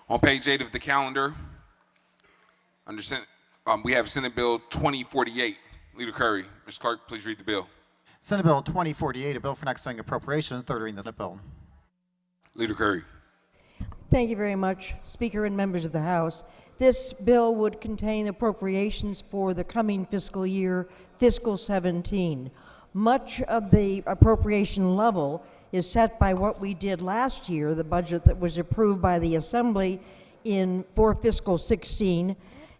On page 8 of the calendar, we have Senate Bill 2048. Leader Curry. Mr. Clerk, please read the bill. Senate Bill 2048, a bill for next swing appropriations, third reading the Senate bill. Leader Curry. Thank you very much, Speaker and members of the House. This bill would contain appropriations for the coming fiscal year, fiscal 17. Much of the appropriation level is set by what we did last year, the budget that was approved by the Assembly for fiscal 16,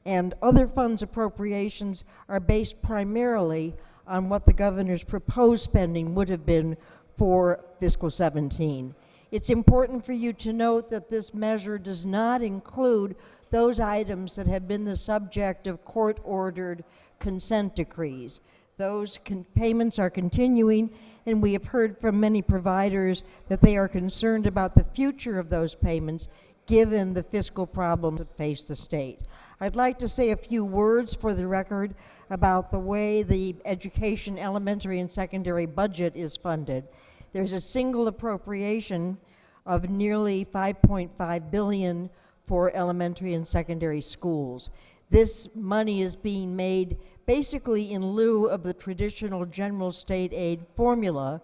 and other funds appropriations are based primarily on what the governor's proposed spending would have been for fiscal 17. It's important for you to note that this measure does not include those items that have been the subject of court-ordered consent decrees. Those payments are continuing, and we have heard from many providers that they are concerned about the future of those payments given the fiscal problems that face the state. I'd like to say a few words for the record about the way the education elementary and secondary budget is funded. There's a single appropriation of nearly $5.5 billion for elementary and secondary schools. This money is being made basically in lieu of the traditional general state aid formula,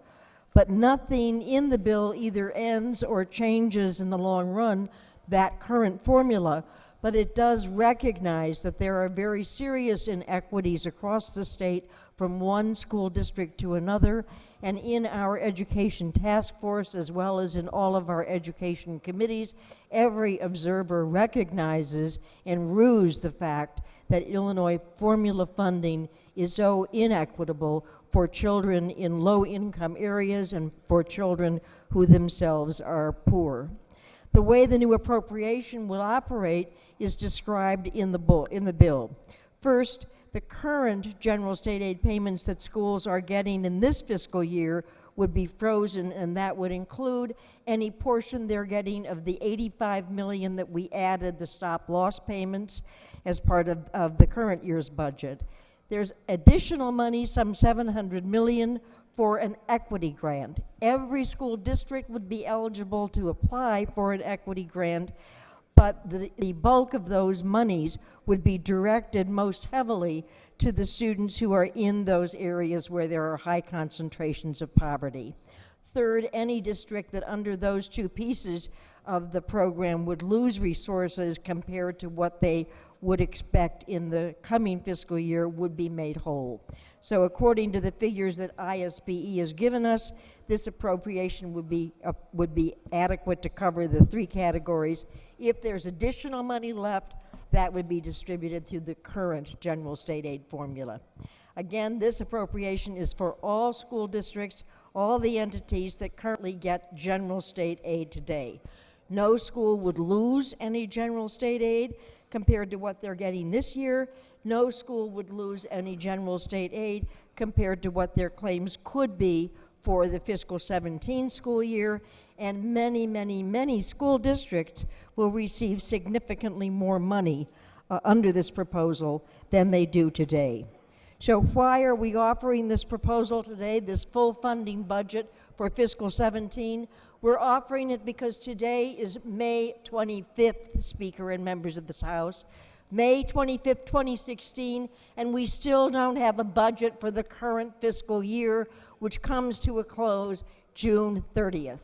but nothing in the bill either ends or changes in the long run that current formula, but it does recognize that there are very serious inequities across the state from one school district to another, and in our education task force, as well as in all of our education committees, every observer recognizes and rues the fact that Illinois formula funding is so inequitable for children in low-income areas and for children who themselves are poor. The way the new appropriation will operate is described in the bill. First, the current general state aid payments that schools are getting in this fiscal year would be frozen, and that would include any portion they're getting of the $85 million that we added, the stop-loss payments, as part of the current year's budget. There's additional money, some $700 million, for an equity grant. Every school district would be eligible to apply for an equity grant, but the bulk of those monies would be directed most heavily to the students who are in those areas where there are high concentrations of poverty. Third, any district that under those two pieces of the program would lose resources compared to what they would expect in the coming fiscal year would be made whole. So according to the figures that ISBE has given us, this appropriation would be adequate to cover the three categories. If there's additional money left, that would be distributed through the current general state aid formula. Again, this appropriation is for all school districts, all the entities that currently get general state aid today. No school would lose any general state aid compared to what they're getting this year. No school would lose any general state aid compared to what their claims could be for the fiscal 17 school year, and many, many, many school districts will receive significantly more money under this proposal than they do today. So why are we offering this proposal today, this full funding budget for fiscal 17? We're offering it because today is May 25th, Speaker and members of this House, May 25th, 2016, and we still don't have a budget for the current fiscal year, which comes to a close June 30th.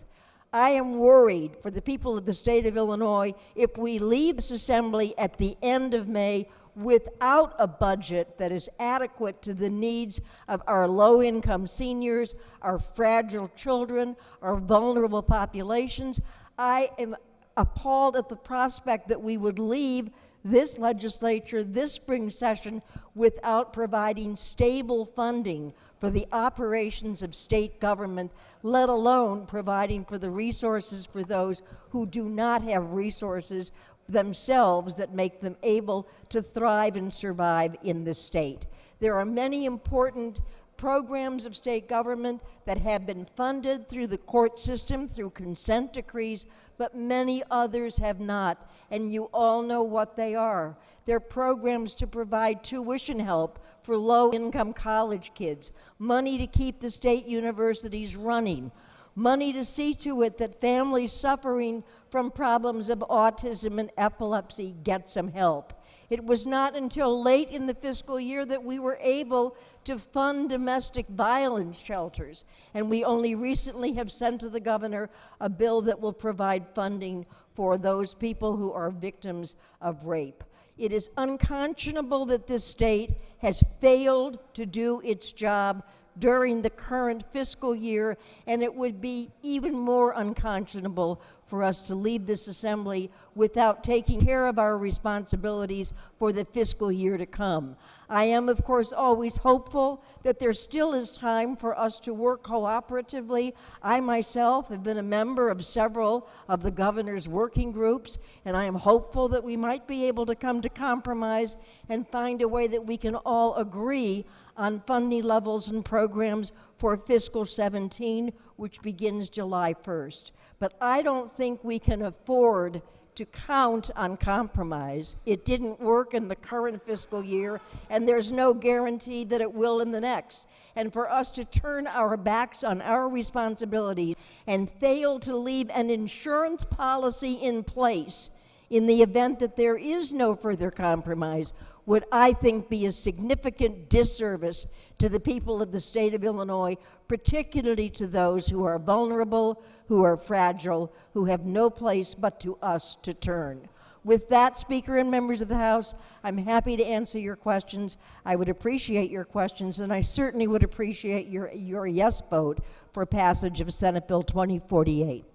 I am worried for the people of the state of Illinois if we leave this assembly at the end of May without a budget that is adequate to the needs of our low-income seniors, our fragile children, our vulnerable populations. I am appalled at the prospect that we would leave this legislature, this spring session, without providing stable funding for the operations of state government, let alone providing for the resources for those who do not have resources themselves that make them able to thrive and survive in this state. There are many important programs of state government that have been funded through the court system, through consent decrees, but many others have not, and you all know what they are. They're programs to provide tuition help for low-income college kids, money to keep the state universities running, money to see to it that families suffering from problems of autism and epilepsy get some help. It was not until late in the fiscal year that we were able to fund domestic violence shelters, and we only recently have sent to the governor a bill that will provide funding for those people who are victims of rape. It is unconscionable that this state has failed to do its job during the current fiscal year, and it would be even more unconscionable for us to leave this assembly without taking care of our responsibilities for the fiscal year to come. I am, of course, always hopeful that there still is time for us to work cooperatively. I myself have been a member of several of the governor's working groups, and I am hopeful that we might be able to come to compromise and find a way that we can all agree on funding levels and programs for fiscal 17, which begins July 1st. But I don't think we can afford to count on compromise. It didn't work in the current fiscal year, and there's no guarantee that it will in the next. And for us to turn our backs on our responsibilities and fail to leave an insurance policy in place in the event that there is no further compromise would, I think, be a significant disservice to the people of the state of Illinois, particularly to those who are vulnerable, who are fragile, who have no place but to us to turn. With that, Speaker and members of the House, I'm happy to answer your questions. I would appreciate your questions, and I certainly would appreciate your yes vote for passage of Senate Bill 2048.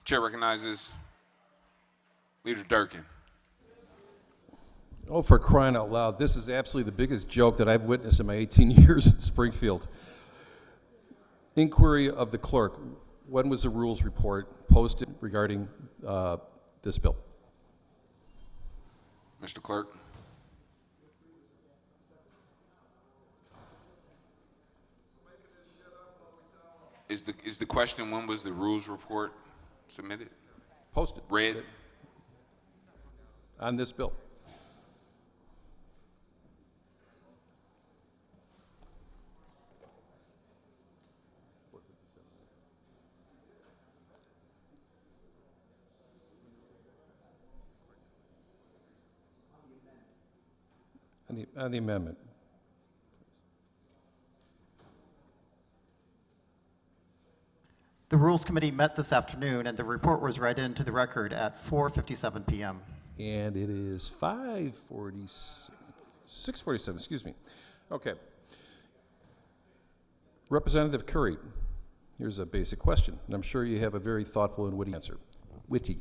Chair recognizes Leader Durkin. Oh, for crying out loud. This is absolutely the biggest joke that I've witnessed in my 18 years in Springfield. Inquiry of the clerk. When was the rules report posted regarding this bill? Mr. Clerk. Is the question, when was the rules report submitted? Posted. Read? On this bill. On the amendment. The Rules Committee met this afternoon, and the report was read into the record at 4:57 p.m. And it is 6:47, excuse me. Okay. Representative Curry, here's a basic question, and I'm sure you have a very thoughtful and witty answer. Witty.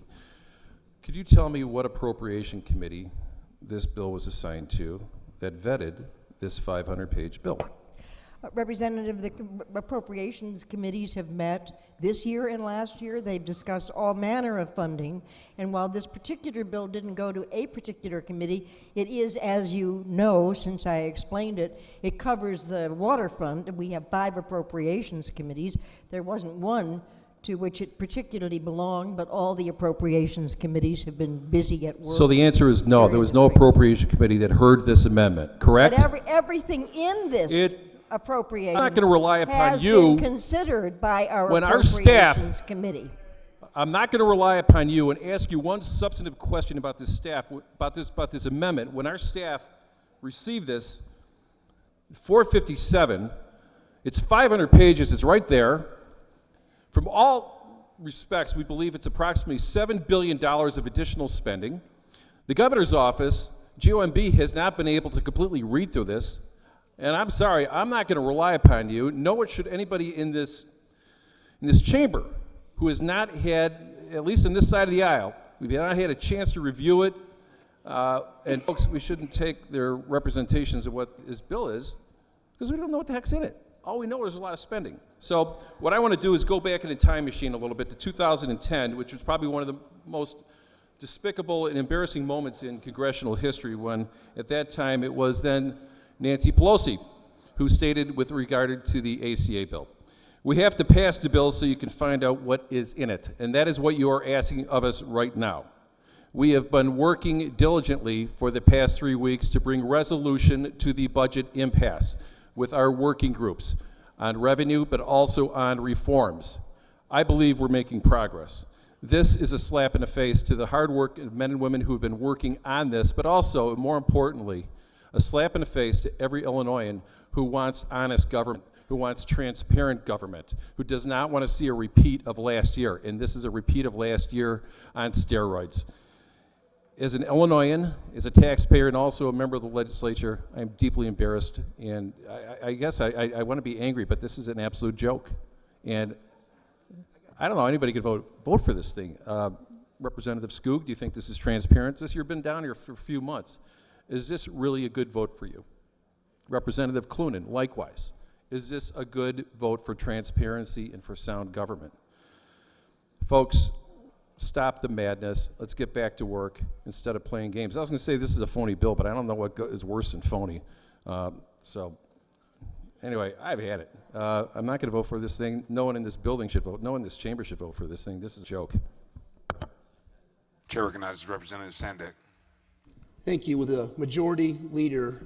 Could you tell me what appropriation committee this bill was assigned to that vetted this 500-page bill? Representative, the appropriations committees have met this year and last year. They've discussed all manner of funding, and while this particular bill didn't go to a particular committee, it is, as you know, since I explained it, it covers the water fund, and we have 5 appropriations committees. There wasn't one to which it particularly belonged, but all the appropriations committees have been busy at work. So the answer is no. There was no appropriation committee that heard this amendment, correct? But everything in this appropriation I'm not going to rely upon has you been considered by our when our appropriations staff committee. I'm not going to rely upon you and ask you one substantive question about this staff, about this amendment. When our staff received this, 457, it's 500 pages, it's right there. From all respects, we believe it's approximately $7 billion of additional spending. The governor's office, GOMB, has not been able to completely read through this. And I'm sorry, I'm not going to rely upon you, nor should anybody in this chamber who has not had, at least on this side of the aisle, we've not had a chance to review it. And folks, we shouldn't take their representations of what this bill is, because we don't know what the heck's in it. All we know is a lot of spending. So what I want to do is go back in a time machine a little bit to 2010, which was probably one of the most despicable and embarrassing moments in congressional history, when at that time it was then Nancy Pelosi who stated with regard to the ACA bill, we have to pass the bill so you can find out what is in it. And that is what you are asking of us right now. We have been working diligently for the past 3 weeks to bring resolution to the budget impasse with our working groups. on revenue, but also on reforms. I believe we're making progress. This is a slap in the face to the hard work of men and women who have been working on this, but also, more importantly, a slap in the face to every Illinoisan who wants honest government, who wants transparent government, who does not want to see a repeat of last year. And this is a repeat of last year on steroids. As an Illinoisan, as a taxpayer, and also a member of the legislature, I am deeply embarrassed. And I guess I want to be angry, but this is an absolute joke. And I don't know, anybody could vote for this thing. Representative Skoog, do you think this is transparent? This year been down here for a few months. Is this really a good vote for you? Representative Clunan, likewise. Is this a good vote for transparency and for sound government? Folks, stop the madness. Let's get back to work instead of playing games. I was going to say this is a phony bill, but I don't know what is worse than phony. So anyway, I've had it. I'm not going to vote for this thing. No one in this building should vote. No one in this chamber should vote for this thing. This is a joke. Chair recognizes Representative Sandek. Thank you. Will the majority leader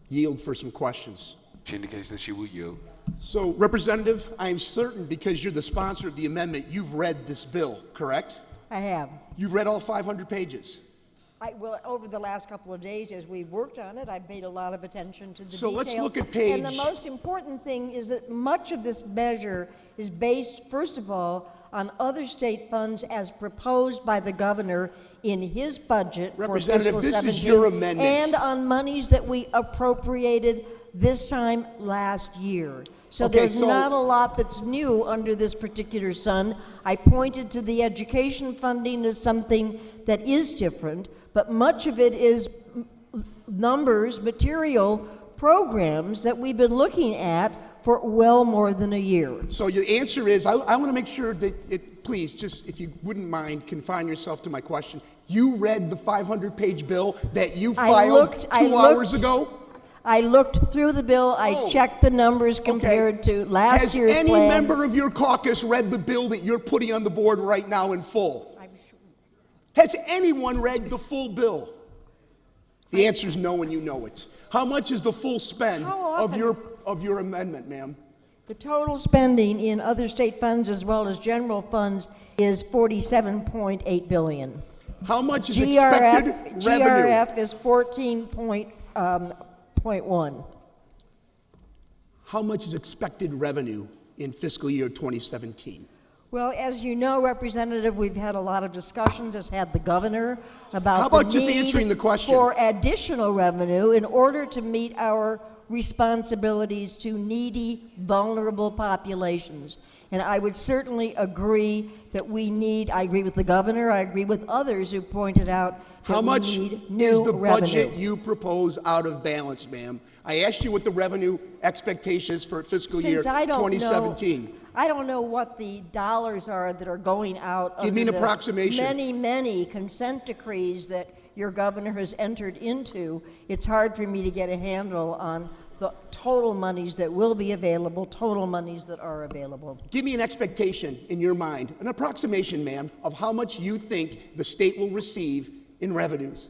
yield for some questions? She indicates that she will yield. So, Representative, I am certain because you're the sponsor of the amendment, you've read this bill, correct? I have. You've read all 500 pages. Well, over the last couple of days, as we worked on it, I've paid a lot of attention to the So detail. let's look at page- And the most important thing is that much of this measure is based, first of all, on other state funds as proposed by the governor in his budget for Representative, fiscal this is 17, your amendment. and on monies that we appropriated this time last year. So Okay, there's so- not a lot that's new under this particular sun. I pointed to the education funding as something that is different, but much of it is numbers, material, programs that we've been looking at for well more than a year. So your answer is, I want to make sure that, please, just if you wouldn't mind, confine yourself to my question. You read the 500-page bill that you filed 2 hours ago? I looked through the bill, I Oh. checked the numbers compared to last year's Has any plan. member of your caucus read the bill that you're putting on the board right now in full? I'm sure- Has anyone read the full bill? The answer is no, and you know it. How much is the full spend How of often- your amendment, ma'am? The total spending in other state funds as well as general funds is $47.8 billion. How much is expected revenue? GRF is 14.1. How much is expected revenue in fiscal year 2017? Well, as you know, Representative, we've had a lot of discussions, as had the governor, about How about the just need answering the question? for additional revenue in order to meet our responsibilities to needy, vulnerable populations. And I would certainly agree that we need, I agree with the governor, I agree with others who pointed out that How we much need is new the revenue. budget you propose out of balance, ma'am? I asked you what the revenue expectation is for fiscal year Since I don't 2017. know, I don't know what the dollars are that are going out. Give me under an the approximation. many consent decrees that your governor has entered into. It's hard for me to get a handle on the total monies that will be available, total monies that are available. Give me an expectation in your mind, an approximation, ma'am, of how much you think the state will receive in revenues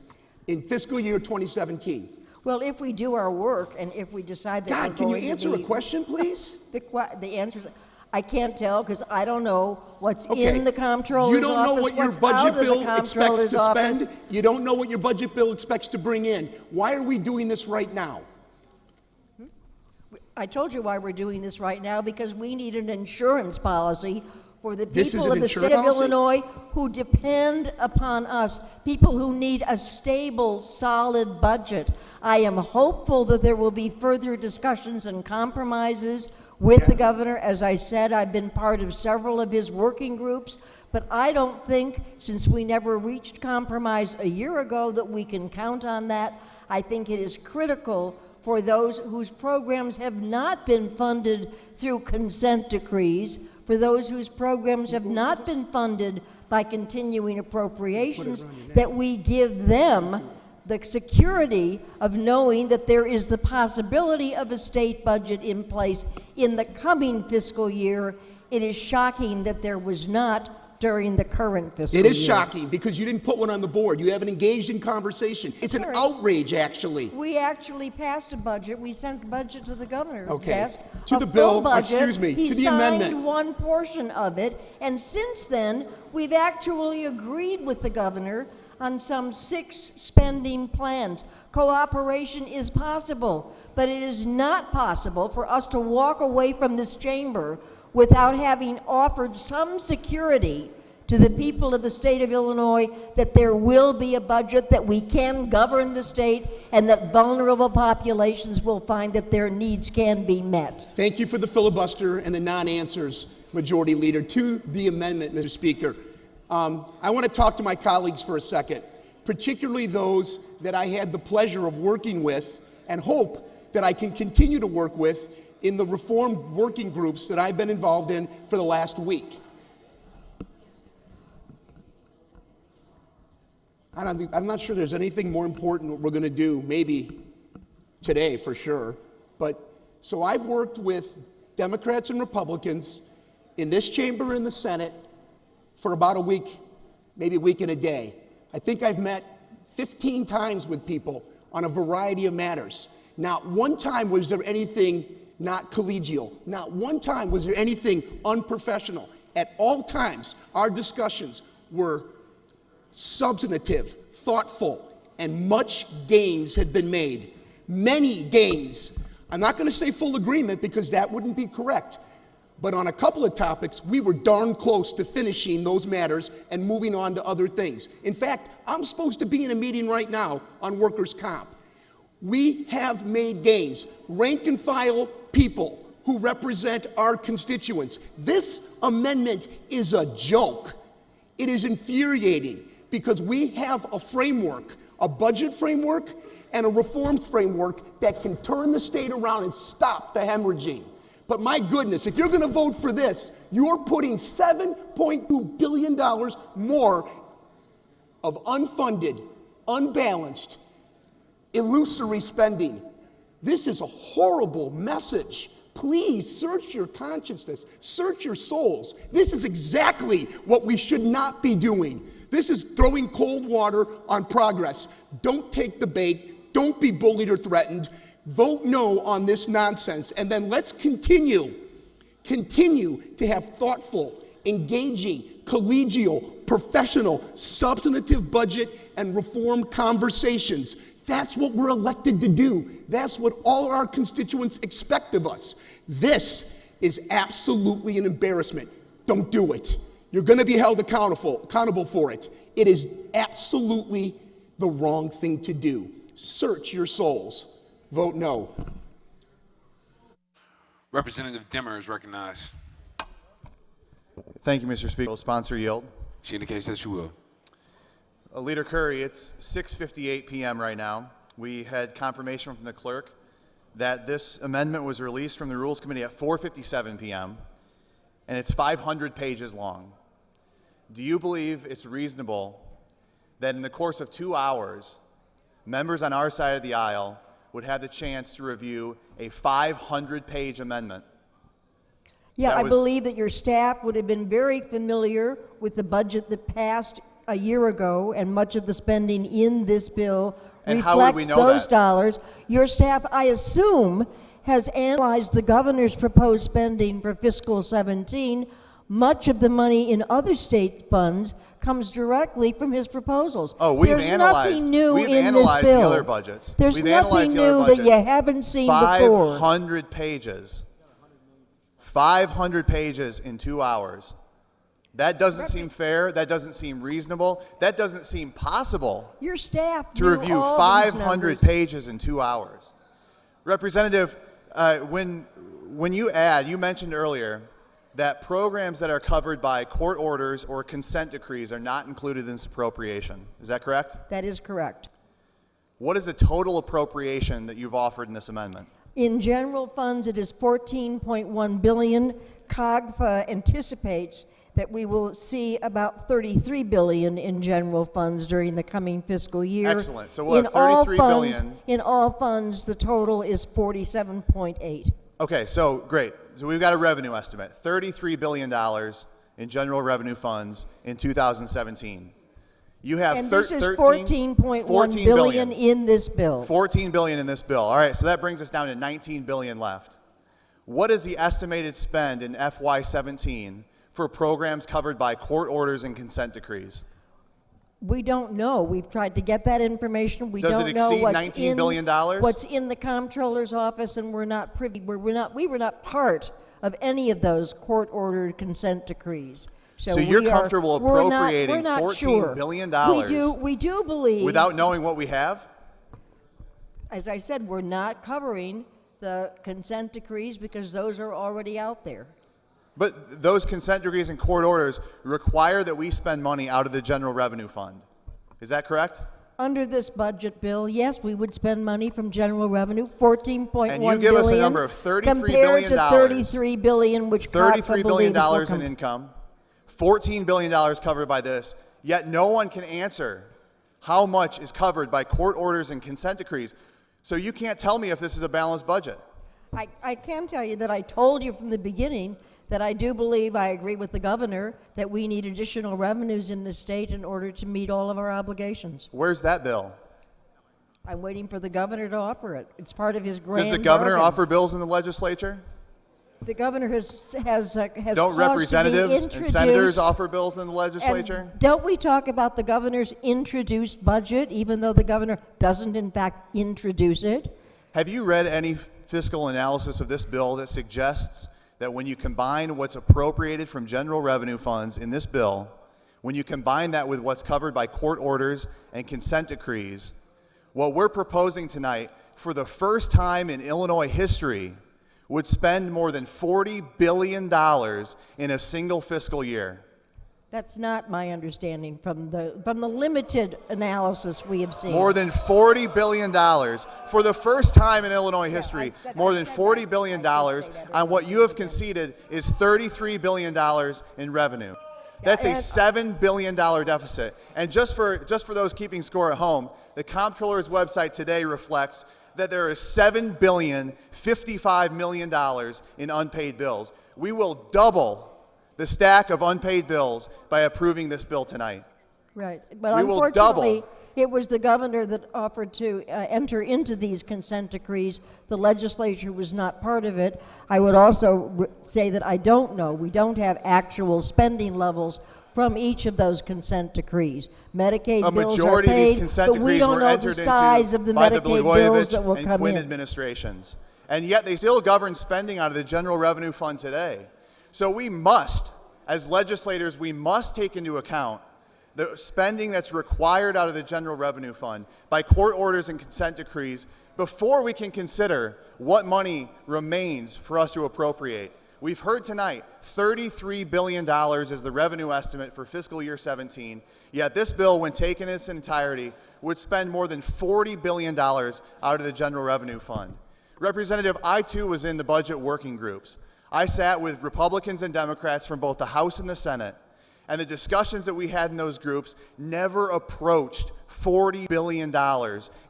in fiscal year 2017. Well, if we do our work and if we decide that God, we're can you going answer to a be, question, please? the answer is, I can't tell because I don't know what's Okay. in the comptroller's You don't know office, what your what's out budget of the bill expects comptroller's to office. spend. You don't know what your budget bill expects to bring in. Why are we doing this right now? I told you why we're doing this right now, because we need an insurance policy for the This is people an of the insurance state of policy? Illinois who depend upon us, people who need a stable, solid budget. I am hopeful that there will be further discussions and compromises with the governor. As I said, I've been part of several of his working groups, but I don't think, since we never reached compromise a year ago, that we can count on that. I think it is critical for those whose programs have not been funded through consent decrees, for those whose programs have not been funded by continuing appropriations, that we give them the security of knowing that there is the possibility of a state budget in place in the coming fiscal year. It is shocking that there was not during the current fiscal It year. is shocking because you didn't put one on the board. You haven't engaged in conversation. It's an Sorry. outrage, actually. We actually passed a budget. We sent a budget to the governor's Okay. desk. To a the bill, full budget. excuse me, He to the signed amendment. one portion of it, and since then, we've actually agreed with the governor on some 6 spending plans. Cooperation is possible, but it is not possible for us to walk away from this chamber without having offered some security to the people of the state of Illinois that there will be a budget, that we can govern the state, and that vulnerable populations will find that their needs can be met. Thank you for the filibuster and the non-answers, Majority Leader. To the amendment, Mr. Speaker, I want to talk to my colleagues for a second, particularly those that I had the pleasure of working with and hope that I can continue to work with in the reform working groups that I've been involved in for the last week. I'm not sure there's anything more important what we're going to do, maybe today for sure. So I've worked with Democrats and Republicans in this chamber and in the Senate for about a week, maybe a week and a day. I think I've met 15 times with people on a variety of matters. Not one time was there anything not collegial. Not one time was there anything unprofessional. At all times, our discussions were substantive, thoughtful, and much gains had been made. Many gains. I'm not going to say full agreement because that wouldn't be correct. But on a couple of topics, we were darn close to finishing those matters and moving on to other things. In fact, I'm supposed to be in a meeting right now on workers' comp. We have made gains. Rank and file people who represent our constituents. This amendment is a joke. It is infuriating because we have a framework, a budget framework, and a reforms framework that can turn the state around and stop the hemorrhaging. But my goodness, if you're going to vote for this, you're putting $7.2 billion more of unfunded, unbalanced, illusory spending. This is a horrible message. Please search your consciousness, search your souls. This is exactly what we should not be doing. This is throwing cold water on progress. Don't take the bait. Don't be bullied or threatened. Vote no on this nonsense. And then let's continue to have thoughtful, engaging, collegial, professional, substantive budget and reform conversations. That's what we're elected to do. That's what all our constituents expect of us. This is absolutely an embarrassment. Don't do it. You're going to be held accountable for it. It is absolutely the wrong thing to do. Search your souls. Vote no. Representative Dimmer is recognized. Thank you, Mr. Speaker. Will sponsor yield? She indicates that she will. Leader Curry, it's 6:58 p.m. right now. We had confirmation from the clerk that this amendment was released from the Rules Committee at 4:57 p.m., and it's 500 pages long. Do you believe it's reasonable that in the course of 2 hours, members on our side of the aisle would have the chance to review a 500-page amendment? Yeah, I was- believe that your staff would have been very familiar with the budget that passed a year ago, and much of the spending in this bill And how would we reflects know those that? dollars. Your staff, I assume, has analyzed the governor's proposed spending for fiscal 17. Much of the money in other state funds comes directly from his proposals. Oh, we've There's analyzed. nothing new We've in analyzed this bill. the other budgets. There's We've nothing analyzed the other new that budgets. you haven't seen before. 500 pages. 500 pages in 2 hours. That doesn't seem fair. That doesn't seem reasonable. That doesn't seem possible Your staff to knew review all these 500 numbers. pages in 2 hours. Representative, when you mentioned earlier that programs that are covered by court orders or consent decrees are not included in this appropriation. Is that correct? That is correct. What is the total appropriation that you've offered in this amendment? In general funds, it is $14.1 billion. COGFA anticipates that we will see about $33 billion in general funds during the coming fiscal year. Excellent. So we'll have $33 billion. In all funds, the total is 47.8. Okay, so great. So we've got a revenue estimate, $33 billion in general revenue funds in 2017. You have And this is 14 $14.1 billion in this bill. 14 billion in this bill. All right, so that brings us down to 19 billion left. What is the estimated spend in FY17 for programs covered by court orders and consent decrees? We don't know. We've tried to get that information. We Does don't it know exceed what's $19 billion? What's in the comptroller's office, and we're not privy. We were not part of any of those court-ordered consent decrees. So you're comfortable appropriating we're not $14 sure. billion We do believe. without knowing what we have? As I said, we're not covering the consent decrees because those are already out there. But those consent decrees and court orders require that we spend money out of the general revenue fund. Is that correct? Under this budget bill, yes, we would spend money from general revenue, $14.1 billion. And you give us a number of $33 compared billion. to $33 billion, which $33 billion will in income, $14 billion covered by this, yet no one can answer how much is covered by court orders and consent decrees. So you can't tell me if this is a balanced budget. I can tell you that I told you from the beginning that I do believe, I agree with the governor, that we need additional revenues in the state in order to meet all of our obligations. Where's that bill? I'm waiting for the governor to offer it. It's part of his grand Does the governor bargain. offer bills in the legislature? The governor has Don't caused representatives to be and senators introduced- offer bills in the legislature? And don't we talk about the governor's introduced budget, even though the governor doesn't in fact introduce it? Have you read any fiscal analysis of this bill that suggests that when you combine what's appropriated from general revenue funds in this bill, when you combine that with what's covered by court orders and consent decrees, what we're proposing tonight, for the first time in Illinois history, would spend more than $40 billion in a single fiscal year? That's not my understanding from the limited analysis we have seen. More than $40 billion. For the first time in Illinois history, said- more I than said $40 that. billion I did say that. on what you have conceded is $33 billion in revenue. That's a and- $7 billion deficit. And just for those keeping score at home, the comptroller's website today reflects that there is $7,055 million in unpaid bills. We will double the stack of unpaid bills by approving this bill tonight. Right, but We will unfortunately, double. it was the governor that offered to enter into these consent decrees. The legislature was not part of it. I would also say that I don't know. We don't have actual spending levels from each of those consent decrees. Medicaid A bills are majority of paid, these consent but we decrees don't were know the entered size of into the by the Medicaid bills that Blagojevich will and come Quinn in. administrations. And yet they still govern spending out of the general revenue fund today. So we must, as legislators, we must take into account the spending that's required out of the general revenue fund by court orders and consent decrees before we can consider what money remains for us to appropriate. We've heard tonight $33 billion is the revenue estimate for fiscal year 17, yet this bill, when taken in its entirety, would spend more than $40 billion out of the general revenue fund. Representative, I too was in the budget working groups. I sat with Republicans and Democrats from both the House and the Senate, and the discussions that we had in those groups never approached $40 billion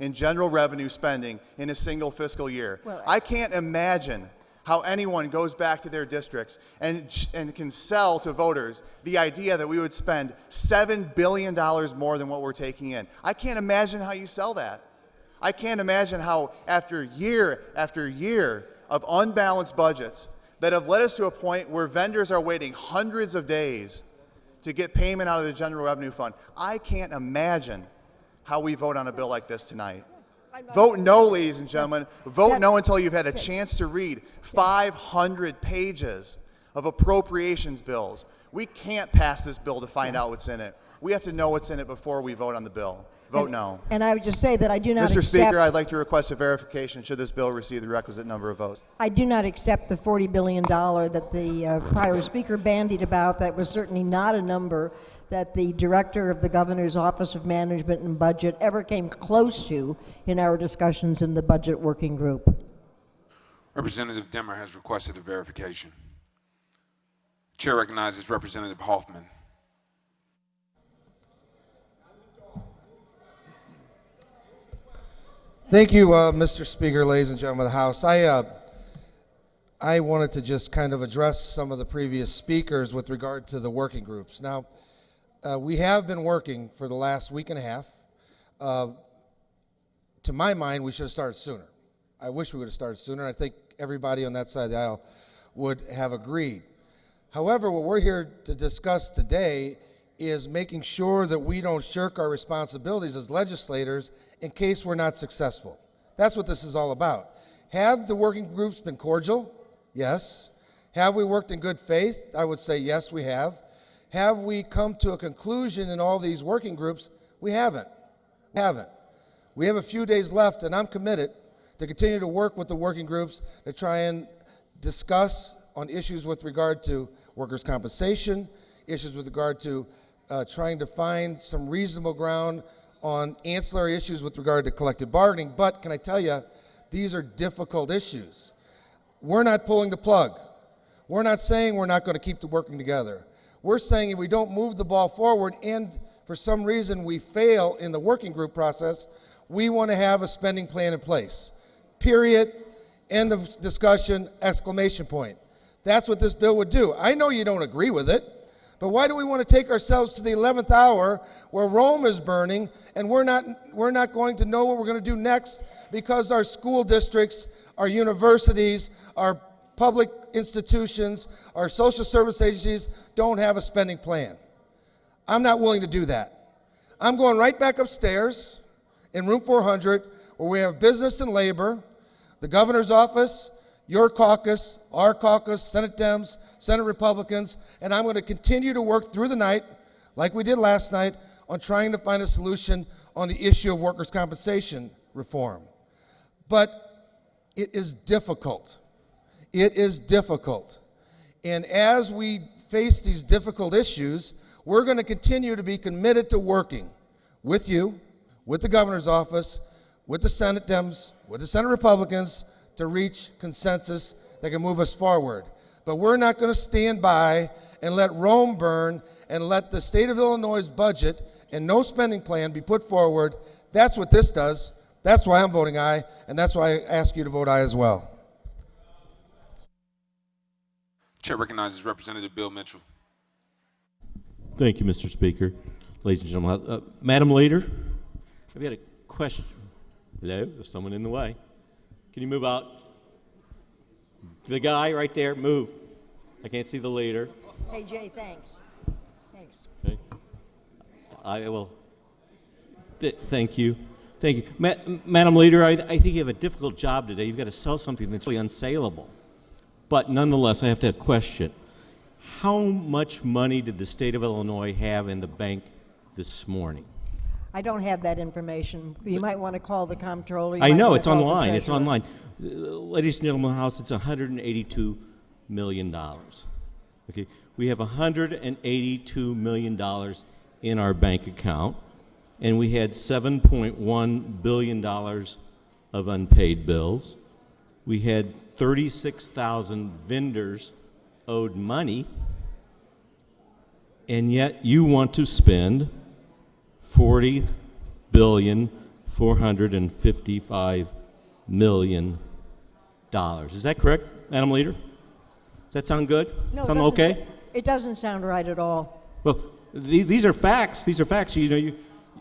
in general revenue spending in a single fiscal year. Well, I can't imagine how anyone goes back to their districts and can sell to voters the idea that we would spend $7 billion more than what we're taking in. I can't imagine how you sell that. I can't imagine how after year of unbalanced budgets that have led us to a point where vendors are waiting hundreds of days to get payment out of the general revenue fund. I can't imagine how we vote on a bill like this tonight. Vote no, ladies and gentlemen. Vote no until you've had a chance to read 500 pages of appropriations bills. We can't pass this bill to find out what's in it. We have to know what's in it before we vote on the bill. Vote no. And I would just say that I do not Mr. accept... Speaker, I'd like to request a verification should this bill receive the requisite number of votes. I do not accept the $40 billion that the prior speaker bandied about. That was certainly not a number that the director of the governor's Office of Management and Budget ever came close to in our discussions in the budget working group. Representative Demmer has requested a verification. Chair recognizes Representative Hoffman. Thank you, Mr. Speaker, ladies and gentlemen of the House. I I wanted to just kind of address some of the previous speakers with regard to the working groups. Now, we have been working for the last week and a half. To my mind, we should have started sooner. I wish we would have started sooner. I think everybody on that side of the aisle would have agreed. However, what we're here to discuss today is making sure that we don't shirk our responsibilities as legislators in case we're not successful. That's what this is all about. Have the working groups been cordial? Yes. Have we worked in good faith? I would say yes, we have. Have we come to a conclusion in all these working groups? We haven't. We have a few days left, and I'm committed to continue to work with the working groups to try and discuss on issues with regard to workers' compensation, issues with regard to trying to find some reasonable ground on ancillary issues with regard to collective bargaining. But can I tell you, these are difficult issues. We're not pulling the plug. We're not saying we're not going to keep the working together. We're saying if we don't move the ball forward and for some reason we fail in the working group process, we want to have a spending plan in place. Period. End of discussion, exclamation point. That's what this bill would do. I know you don't agree with it, but why do we want to take ourselves to the 11th hour where Rome is burning and we're not going to know what we're going to do next because our school districts, our universities, our public institutions, our social service agencies don't have a spending plan? I'm not willing to do that. I'm going right back upstairs in room 400 where we have business and labor, the governor's office, your caucus, our caucus, Senate Dems, Senate Republicans, and I'm going to continue to work through the night, like we did last night, on trying to find a solution on the issue of workers' compensation reform. But it is difficult. It is difficult. And as we face these difficult issues, we're going to continue to be committed to working with you, with the governor's office, with the Senate Dems, with the Senate Republicans, to reach consensus that can move us forward. But we're not going to stand by and let Rome burn and let the state of Illinois' budget and no spending plan be put forward. That's what this does. That's why I'm voting aye, and that's why I ask you to vote aye as well. Chair recognizes Representative Bill Mitchell. Thank you, Mr. Speaker. Ladies and gentlemen, Madam Leader, I've got a question. Hello, there's someone in the way. Can you move out? The guy right there, move. I can't see the leader. Hey, Jay, thanks. Thanks. Okay. I will. Thank you. Thank you. Madam Leader, I think you have a difficult job today. You've got to sell something that's really unsaleable. But nonetheless, I have to have a question. How much money did the state of Illinois have in the bank this morning? I don't have that information. You might want to call the comptroller. You I might know, wanna it's call the online. It's treasurer. online. Ladies and gentlemen of the House, it's $182 million. Okay, we have $182 million in our bank account, and we had $7.1 billion of unpaid bills. We had 36,000 vendors owed money, and yet you want to spend $40,455 million. Is that correct, Madam Leader? Does that sound good? No, sound okay? It doesn't sound right at all. Well, these are facts. These are facts. You know,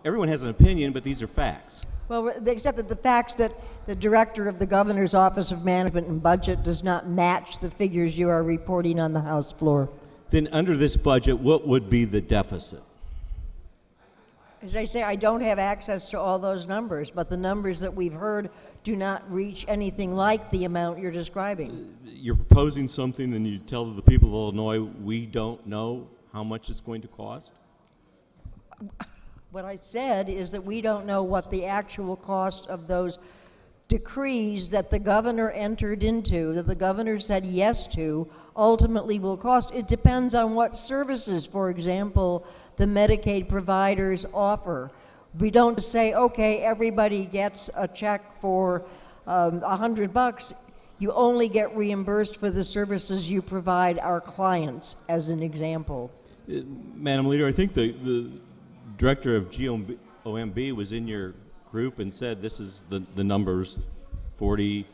everyone has an opinion, but these are facts. Well, except that the facts that the director of the governor's office of management and budget does not match the figures you are reporting on the House floor. Then under this budget, what would be the deficit? As I say, I don't have access to all those numbers, but the numbers that we've heard do not reach anything like the amount you're describing. You're proposing something, and you tell the people of Illinois, we don't know how much it's going to cost? What I said is that we don't know what the actual cost of those decrees that the governor entered into, that the governor said yes to, ultimately will cost. It depends on what services, for example, the Medicaid providers offer. We don't say, okay, everybody gets a check for $100. You only get reimbursed for the services you provide our clients, as an example. Madam Leader, I think the director of GOMB was in your group and said this is the numbers, $40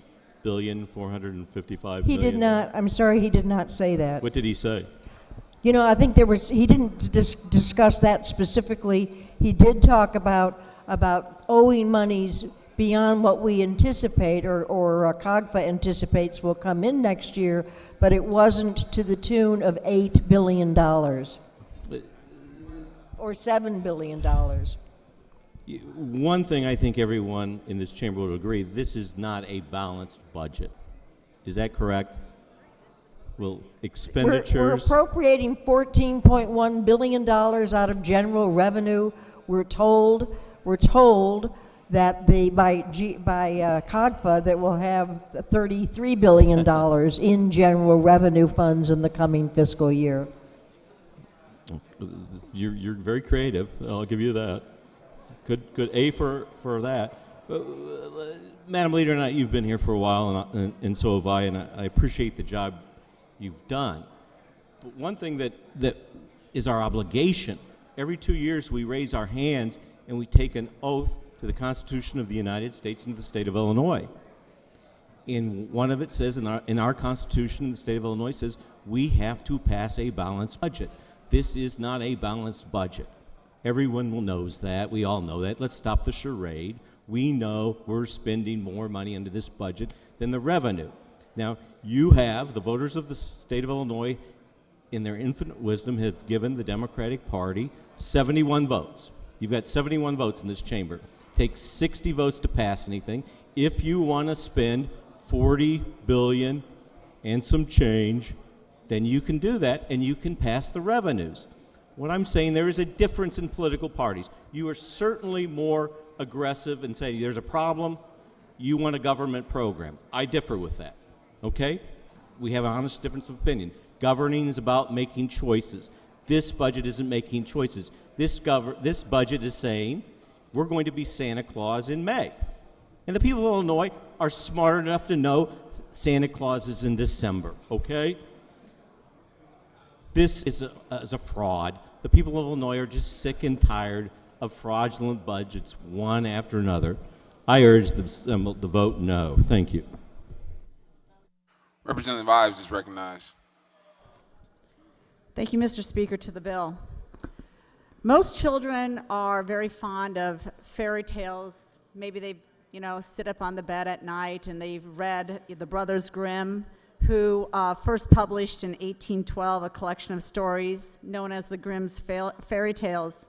$5,455,000,000. He did not, I'm sorry, he did not say that. What did he say? You know, I think he didn't discuss that specifically. He did talk about owing monies beyond what we anticipate or COGPA anticipates will come in next year, but it wasn't to the tune of $8 billion or $7 billion. One thing I think everyone in this chamber would agree, this is not a balanced budget. Is that correct? Well, expenditures... We're appropriating $14.1 billion out of general revenue. We're told that by COGPA that we'll have $33 billion in general revenue funds in the coming fiscal year. You're very creative. I'll give you that. Good A for that. Madam Leader, and you've been here for a while, and so have I, and I appreciate the job you've done. But one thing that is our obligation, every 2 years we raise our hands and we take an oath to the Constitution of the United States and the state of Illinois. And one of it says, in our Constitution, the state of Illinois says, we have to pass a balanced budget. This is not a balanced budget. Everyone knows that. We all know that. Let's stop the charade. We know we're spending more money under this budget than the revenue. Now, you have, the voters of the state of Illinois, in their infinite wisdom, have given the Democratic Party 71 votes. You've got 71 votes in this chamber. Takes 60 votes to pass anything. If you want to spend $40 billion and some change, then you can do that and you can pass the revenues. What I'm saying, there is a difference in political parties. You are certainly more aggressive and say there's a problem, you want a government program. I differ with that, okay? We have an honest difference of opinion. Governing is about making choices. This budget isn't making choices. This budget is saying we're going to be Santa Claus in May. And the people of Illinois are smart enough to know Santa Claus is in December, okay? This is a fraud. The people of Illinois are just sick and tired of fraudulent budgets, one after another. I urge them to vote no. Thank you. Representative Ives is recognized. Thank you, Mr. Speaker, to the bill. Most children are very fond of fairy tales. Maybe they, sit up on the bed at night and they've read the Brothers Grimm, who first published in 1812 a collection of stories known as the Grimm's Fairy Tales.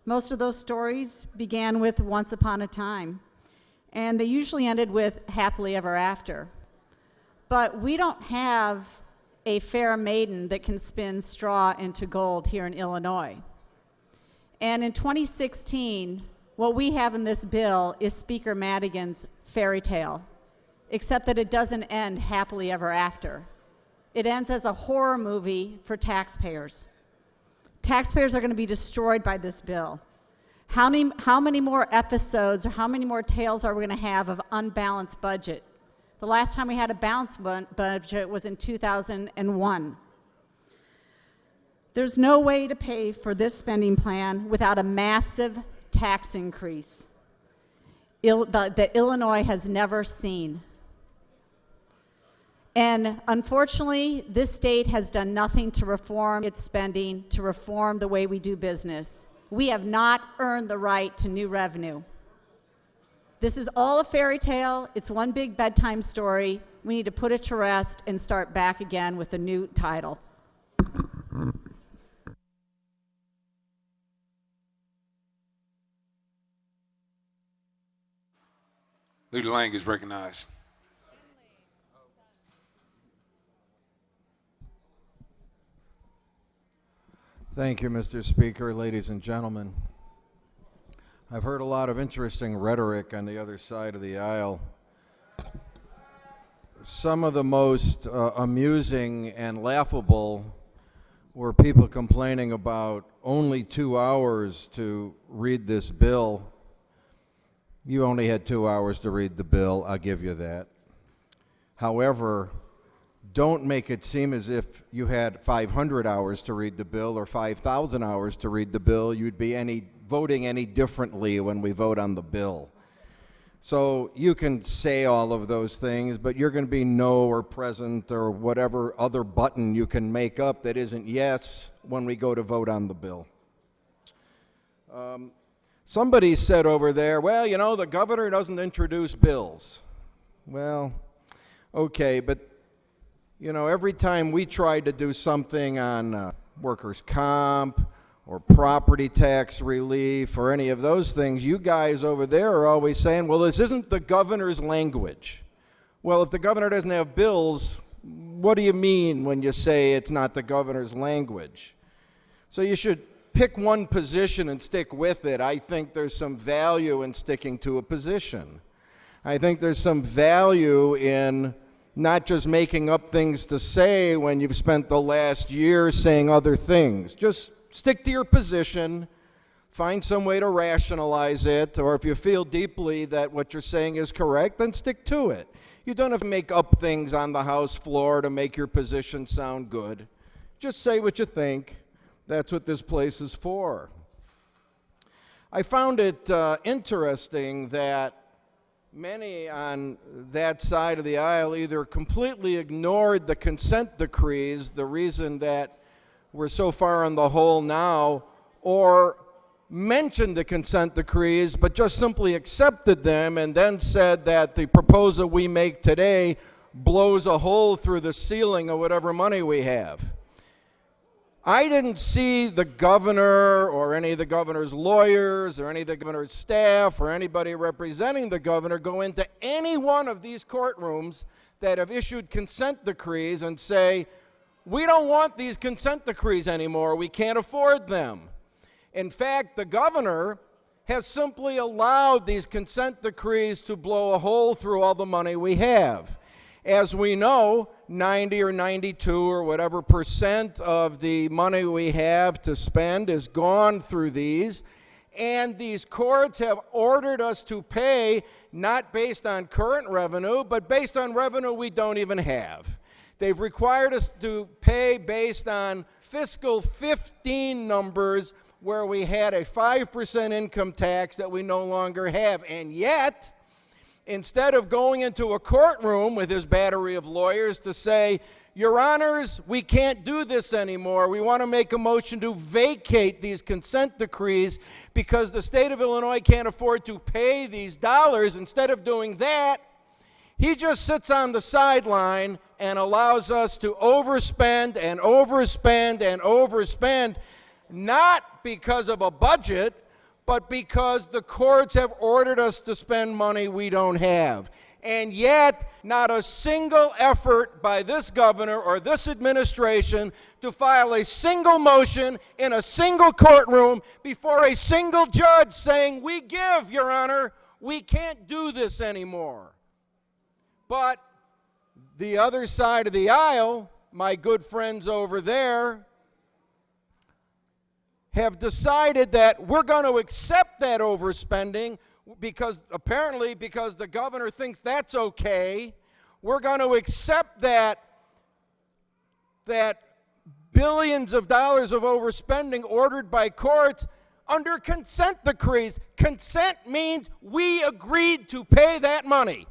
Most of those stories began with Once Upon a Time, and they usually ended with Happily Ever After. But we don't have a fair maiden that can spin straw into gold here in Illinois. And in 2016, what we have in this bill is Speaker Madigan's fairy tale, except that it doesn't end happily ever after. It ends as a horror movie for taxpayers. Taxpayers are going to be destroyed by this bill. How many more episodes or how many more tales are we going to have of unbalanced budget? The last time we had a balanced budget was in 2001. There's no way to pay for this spending plan without a massive tax increase that Illinois has never seen. And unfortunately, this state has done nothing to reform its spending, to reform the way we do business. We have not earned the right to new revenue. This is all a fairy tale. It's one big bedtime story. We need to put it to rest and start back again with a new title. Leader Lang is recognized. Thank you, Mr. Speaker, ladies and gentlemen. I've heard a lot of interesting rhetoric on the other side of the aisle. Some of the most amusing and laughable were people complaining about only 2 hours to read this bill. You only had 2 hours to read the bill, I'll give you that. However, don't make it seem as if you had 500 hours to read the bill or 5,000 hours to read the bill. You'd be voting any differently when we vote on the bill. So you can say all of those things, but you're going to be no or present or whatever other button you can make up that isn't yes when we go to vote on the bill. Somebody said over there, well, you know, the governor doesn't introduce bills. Well, okay, but, you know, every time we tried to do something on workers' comp or property tax relief or any of those things, you guys over there are always saying, well, this isn't the governor's language. Well, if the governor doesn't have bills, what do you mean when you say it's not the governor's language? So you should pick one position and stick with it. I think there's some value in sticking to a position. I think there's some value in not just making up things to say when you've spent the last year saying other things. Just stick to your position, find some way to rationalize it, or if you feel deeply that what you're saying is correct, then stick to it. You don't have to make up things on the House floor to make your position sound good. Just say what you think. That's what this place is for. I found it interesting that many on that side of the aisle either completely ignored the consent decrees, the reason that we're so far in the hole now, or mentioned the consent decrees but just simply accepted them and then said that the proposal we make today blows a hole through the ceiling of whatever money we have. I didn't see the governor or any of the governor's lawyers or any of the governor's staff or anybody representing the governor go into any one of these courtrooms that have issued consent decrees and say, we don't want these consent decrees anymore, we can't afford them. In fact, the governor has simply allowed these consent decrees to blow a hole through all the money we have. As we know, 90 or 92 or whatever % of the money we have to spend is gone through these, and these courts have ordered us to pay not based on current revenue, but based on revenue we don't even have. They've required us to pay based on fiscal 15 numbers where we had a 5% income tax that we no longer have, and yet, instead of going into a courtroom with his battery of lawyers to say, Your Honors, we can't do this anymore. We want to make a motion to vacate these consent decrees because the state of Illinois can't afford to pay these dollars. Instead of doing that, he just sits on the sideline and allows us to overspend and overspend and overspend, not because of a budget, but because the courts have ordered us to spend money we don't have. And yet, not a single effort by this governor or this administration to file a single motion in a single courtroom before a single judge saying, we give, Your Honor, we can't do this anymore. But the other side of the aisle, my good friends over there, have decided that we're going to accept that overspending because apparently because the governor thinks that's okay. We're going to accept that billions of dollars of overspending ordered by courts under consent decrees. Consent means we agreed to pay that money.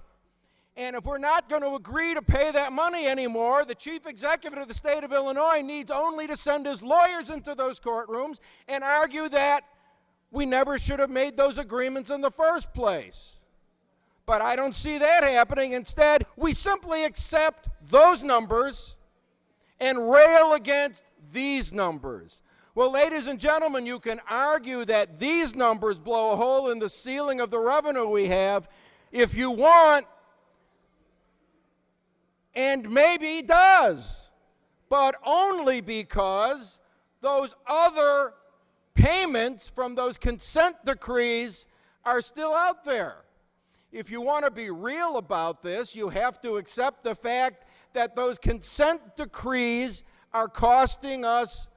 And if we're not going to agree to pay that money anymore, the chief executive of the state of Illinois needs only to send his lawyers into those courtrooms and argue that we never should have made those agreements in the first place. But I don't see that happening. Instead, we simply accept those numbers and rail against these numbers. Well, ladies and gentlemen, you can argue that these numbers blow a hole in the ceiling of the revenue we have if you want. And maybe he does, but only because those other payments from those consent decrees are still out there. If you want to be real about this, you have to accept the fact that those consent decrees are costing us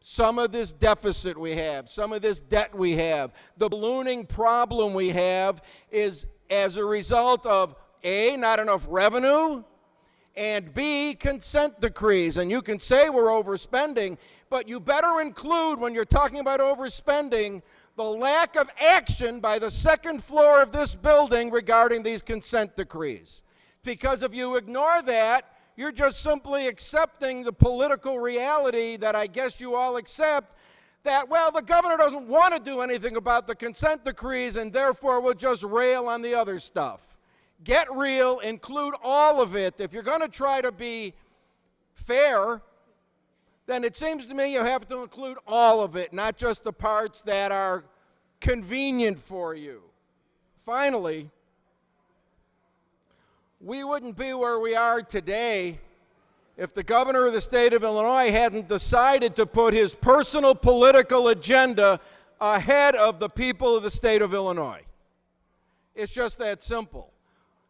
some of this deficit we have, some of this debt we have. The ballooning problem we have is as a result of A, not enough revenue, and B, consent decrees. And you can say we're overspending, but you better include, when you're talking about overspending, the lack of action by the second floor of this building regarding these consent decrees. Because if you ignore that, you're just simply accepting the political reality that I guess you all accept, that, well, the governor doesn't want to do anything about the consent decrees and therefore we'll just rail on the other stuff. Get real, include all of it. If you're going to try to be fair, then it seems to me you have to include all of it, not just the parts that are convenient for you. Finally, we wouldn't be where we are today if the governor of the state of Illinois hadn't decided to put his personal political agenda ahead of the people of the state of Illinois. It's just that simple.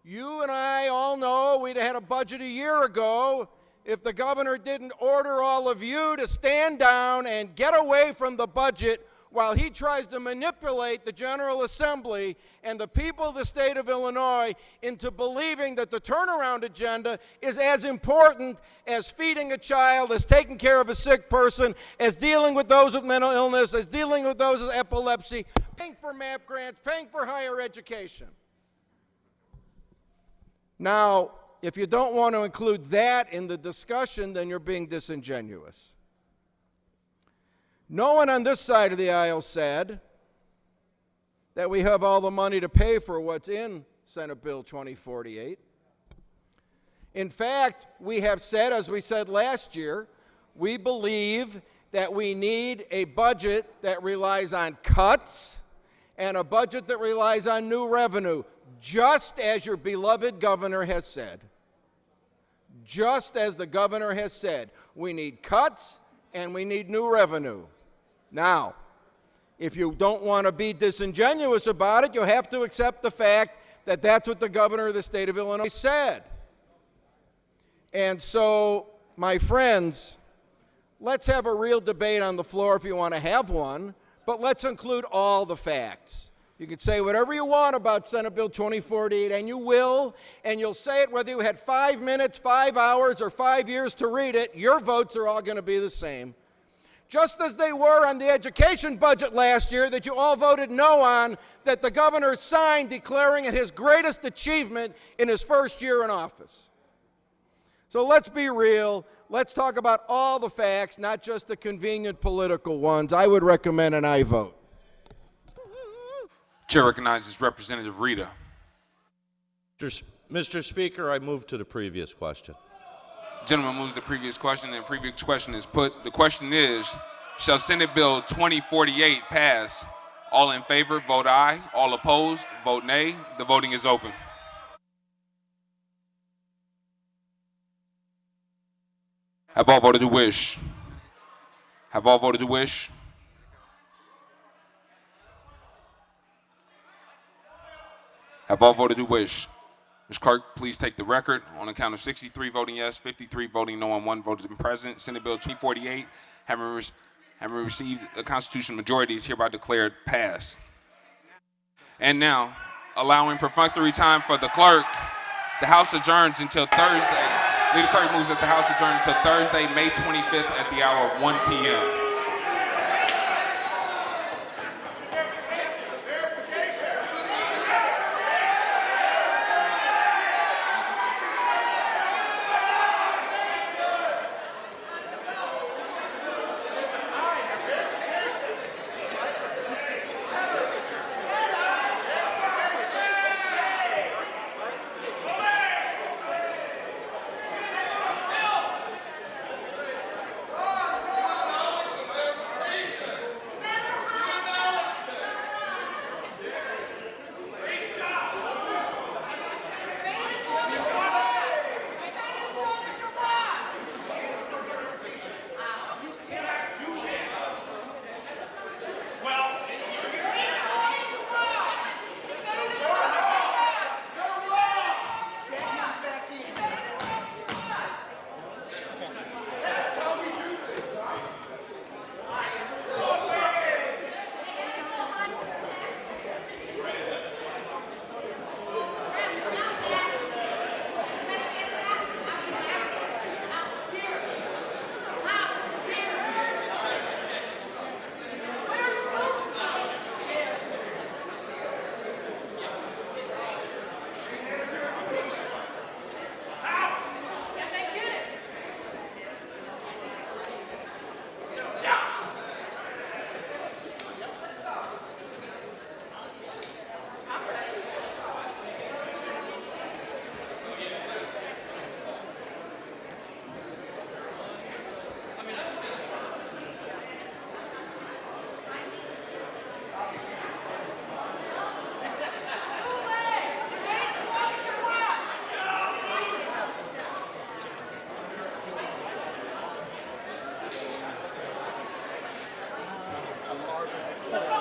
You and I all know we'd have had a budget a year ago if the governor didn't order all of you to stand down and get away from the budget while he tries to manipulate the General Assembly and the people of the state of Illinois into believing that the turnaround agenda is as important as feeding a child, as taking care of a sick person, as dealing with those with mental illness, as dealing with those with epilepsy, paying for MAP grants, paying for higher education. Now, if you don't want to include that in the discussion, then you're being disingenuous. No one on this side of the aisle said that we have all the money to pay for what's in Senate Bill 2048. In fact, we have said, as we said last year, we believe that we need a budget that relies on cuts and a budget that relies on new revenue, just as your beloved governor has said. Just as the governor has said, we need cuts and we need new revenue. Now, if you don't want to be disingenuous about it, you have to accept the fact that that's what the governor of the state of Illinois said. And so, my friends, let's have a real debate on the floor if you want to have one, but let's include all the facts. You can say whatever you want about Senate Bill 2048, and you will, and you'll say it whether you had 5 minutes, 5 hours, or 5 years to read it. Your votes are all going to be the same. Just as they were on the education budget last year that you all voted no on, that the governor signed declaring it his greatest achievement in his first year in office. So let's be real. Let's talk about all the facts, not just the convenient political ones. I would recommend an aye vote. Chair recognizes Representative Rita. Mr. Speaker, I move to the previous question. Gentleman moves the previous question, and the previous question is put. The question is, shall Senate Bill 2048 pass? All in favor, vote aye. All opposed, vote nay. The voting is open. Have all voted to wish? Have all voted to wish? Have all voted to wish? Ms. Clerk, please take the record. On the count of 63 voting yes, 53 voting no, and 1 voting present, Senate Bill 2048, having received a constitutional majority, is hereby declared passed. And now, allowing perfunctory time for the clerk, the House adjourns until Thursday. Leader Curry moves that the House adjourns until Thursday, May 25th at the hour of 1 p.m. Thank you.